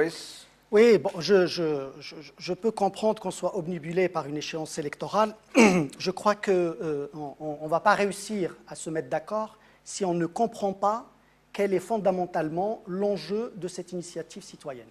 Haroues. Oui, bon, je peux comprendre qu'on soit obnubilé par une échéance électorale. Je crois qu'on ne va pas réussir à se mettre d'accord si on ne comprend pas quel est fondamentalement l'enjeu de cette initiative citoyenne.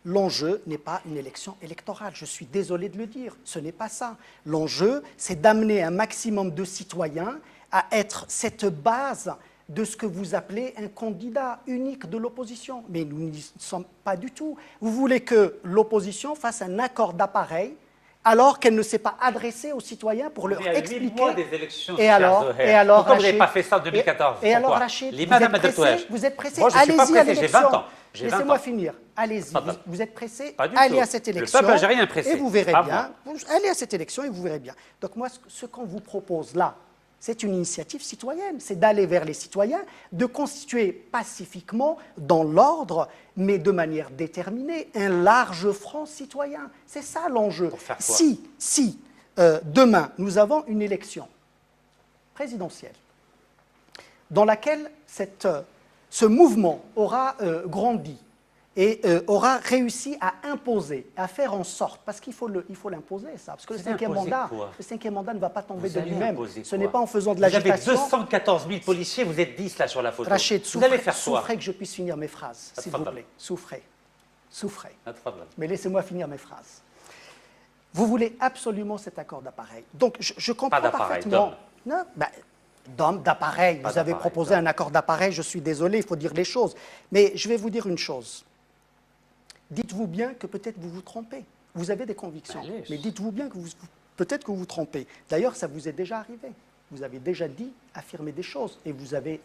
L'enjeu n'est pas une élection électorale, je suis désolé de le dire, ce n'est pas ça. L'enjeu, c'est d'amener un maximum de citoyens à être cette base de ce que vous appelez un candidat unique de l'opposition. Mais nous n'y sommes pas du tout. Vous voulez que l'opposition fasse un accord d'appareil alors qu'elle ne s'est pas adressée aux citoyens pour leur expliquer. Il y a 8 mois des élections. Et alors, pourquoi vous n'avez pas fait ça en 2014? Et alors, Rachid, vous êtes pressé, Moi, je ne suis pas allez-y à pressé, j'ai l'élection. 20 ans. Laissez-moi finir. Allez-y, vous êtes pressé, Pas du allez tout. à cette élection. Le peuple algérien est pressé. Et vous verrez Pas bien. Allez à cette élection et vous verrez bien. Donc moi, ce qu'on vous propose là, c'est une initiative citoyenne, c'est d'aller vers les citoyens, de constituer pacifiquement, dans l'ordre, mais de manière déterminée, un large front citoyen. C'est ça l'enjeu. Pour faire quoi? Si demain, nous avons une élection présidentielle dans laquelle ce mouvement aura grandi et aura réussi à imposer, à faire en sorte, parce qu'il faut l'imposer, ça, parce que le cinquième mandat ne va pas tomber de lui-même. Ce n'est pas en faisant de l'agitation. Vous avez 214 000 policiers, vous êtes 10 là sur la photo. Rachid, vous allez faire quoi? souffrez que je puisse finir mes phrases, s'il vous plaît. Souffrez. Mais laissez-moi finir mes phrases. Vous voulez absolument cet accord d'appareil. Donc, je comprends parfaitement. D'appareil. Vous avez proposé un accord d'appareil, je suis désolé, il faut dire les choses. Mais je vais vous dire une chose. Dites-vous bien que peut-être vous vous trompez. Vous avez des convictions, mais dites-vous bien que peut-être que vous vous trompez. D'ailleurs, ça vous est déjà arrivé. Vous avez déjà affirmé des choses et vous avez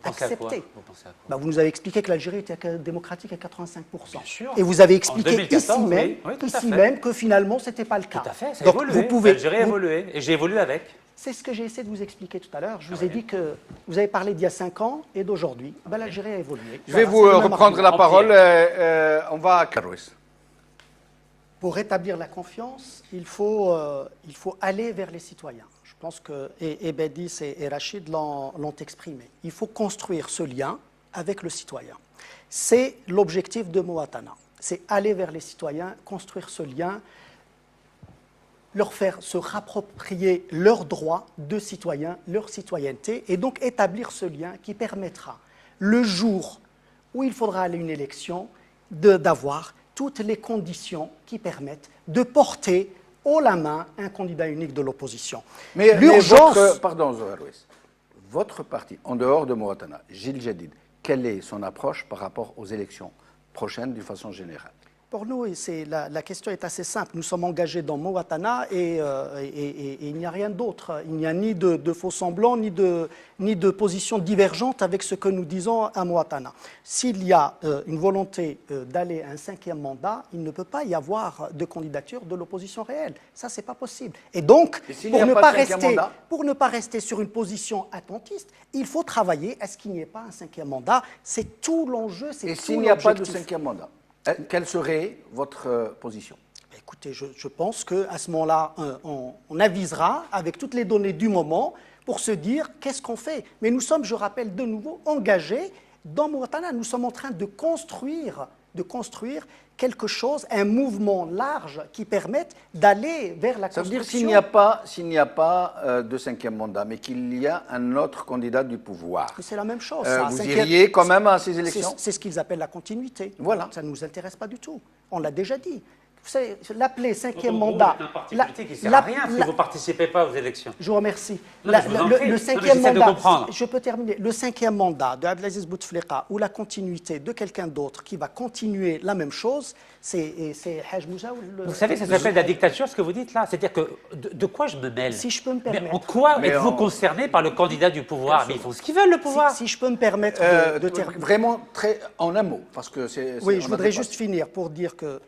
accepté. Vous pensez à quoi? Vous nous avez expliqué que l'Algérie était démocratique à 85%. Bien sûr. Et vous avez expliqué 2014, ici même que finalement, ce n'était pas le cas. Tout à fait, ça a Donc, évolué. L'Algérie a évolué et j'ai évolué avec. C'est ce que j'ai essayé de vous expliquer tout à l'heure. Je vous ai dit que vous avez parlé d'il y a 5 ans et d'aujourd'hui. L'Algérie a évolué. Je vais vous reprendre la parole. On va à Haroues. Pour rétablir la confiance, il faut aller vers les citoyens. Je pense que Bedis et Rachid l'ont exprimé. Il faut construire ce lien avec le citoyen. C'est l'objectif de Mouatana. C'est aller vers les citoyens, construire ce lien, leur faire se rapproprier leurs droits de citoyens, leur citoyenneté, et donc établir ce lien qui permettra, le jour où il faudra aller à une élection, d'avoir toutes les conditions qui permettent de porter haut la main un candidat unique de l'opposition. Mais l'urgence... Pardon, Zoharoues, votre parti, en dehors de Mouatana, Jil Jadid, quelle est son approche par rapport aux élections prochaines d'une façon générale? Pour nous, la question est assez simple. Nous sommes engagés dans Mouatana et il n'y a rien d'autre. Il n'y a ni de faux semblants, ni de position divergente avec ce que nous disons à Mouatana. S'il y a une volonté d'aller à un 5e mandat, il ne peut pas y avoir de candidature de l'opposition réelle. Ça, ce n'est pas possible. Et donc, pour ne pas rester sur une position attentiste, il faut travailler à ce qu'il n'y ait pas un 5e mandat. C'est tout l'enjeu. Et s'il n'y a pas de 5e mandat, quelle serait votre position? Écoutez, je pense qu'à ce moment-là, on avisera avec toutes les données du moment pour se dire qu'est-ce qu'on fait. Mais nous sommes, je rappelle de nouveau, engagés dans Mouatana. Nous sommes en train de construire quelque chose, un mouvement large qui permette d'aller vers la construction. Ça veut dire s'il n'y a pas de 5e mandat, mais qu'il y a un autre candidat du pouvoir. C'est la même chose. Vous iriez quand même à ces élections? C'est ce qu'ils appellent la continuité. Voilà. Ça ne nous intéresse pas du tout. On l'a déjà dit. Vous savez, l'appeler 5e mandat... C'est un parti politique qui ne sert à rien si vous ne participez pas aux élections. Je vous remercie. Le 5e mandat, je peux terminer. Le 5e mandat de Abdelaziz Bouteflika ou la continuité de quelqu'un d'autre qui va continuer la même chose, c'est Haj Moussa. Vous savez, ça s'appelle la dictature, ce que vous dites là. C'est-à-dire que de quoi je me mêle? Si je peux me permettre. Mais en quoi êtes-vous concerné par le candidat du pouvoir? Mais ils font ce qu'ils veulent, le pouvoir. Si je peux me permettre de terminer. Vraiment, en un mot. Parce que oui, je voudrais juste finir pour dire que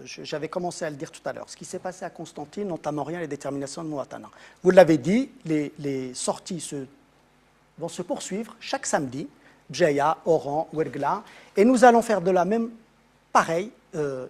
j'avais commencé à le dire tout à l'heure. Ce qui s'est passé à Constantine n'entame en rien les déterminations de Mouatana. Vous l'avez dit, les sorties vont se poursuivre chaque samedi, Bjaya, Oran, Ouergla, et nous allons faire de la même pareil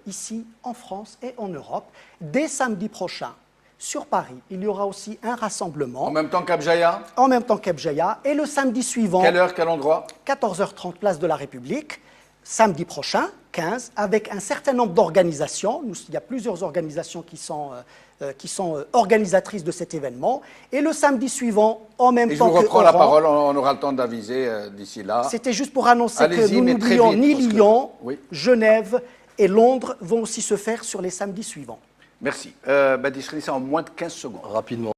ici en France et en Europe. Dès samedi prochain, sur Paris, il y aura aussi un rassemblement. En même temps qu'à Bjaya? En même temps qu'à Bjaya. Et le samedi suivant... Quelle heure, quel endroit? 14h30, place de la République. samedi prochain, 15, avec un certain nombre d'organisations. Il y a plusieurs organisations qui sont organisatrices de cet événement. Et le samedi suivant, en même Et je temps vous que reprends la Oran, parole, on aura le temps d'aviser d'ici là. c'était juste pour annoncer que Allez-y, nous mais très n'oublions vite, ni parce que- Lyon, Oui. Genève et Londres vont aussi se faire sur les samedis suivants. Merci. Badi Shrissa, en moins de 15 secondes. Rapidement.